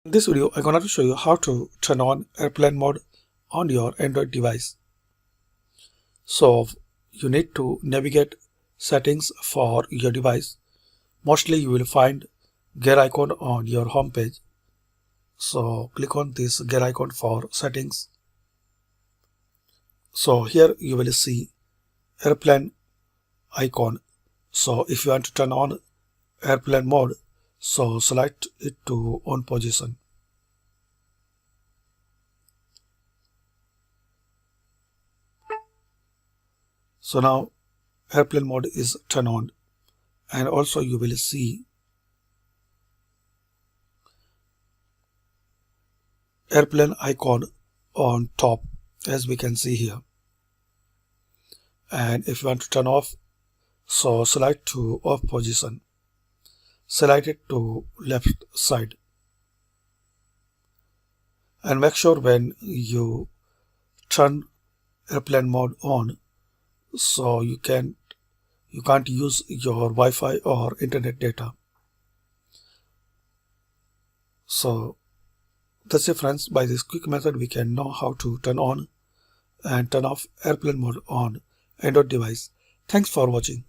In this video, I'm going to show you how to turn on airplane mode on your Android device. So you need to navigate settings for your device. Mostly you will find gear icon on your home page. So click on this gear icon for settings. So here you will see airplane icon. So if you want to turn on airplane mode, so select it to on position. So now airplane mode is turned on, and also you will see airplane icon on top, as we can see here. And if you want to turn off, so select to off position, select it to left side, and make sure when you turn airplane mode on, so you can't use your Wi-Fi or internet data. So that's it, friends. By this quick method we can know how to turn on and turn off airplane mode on Android device. Thanks for watching.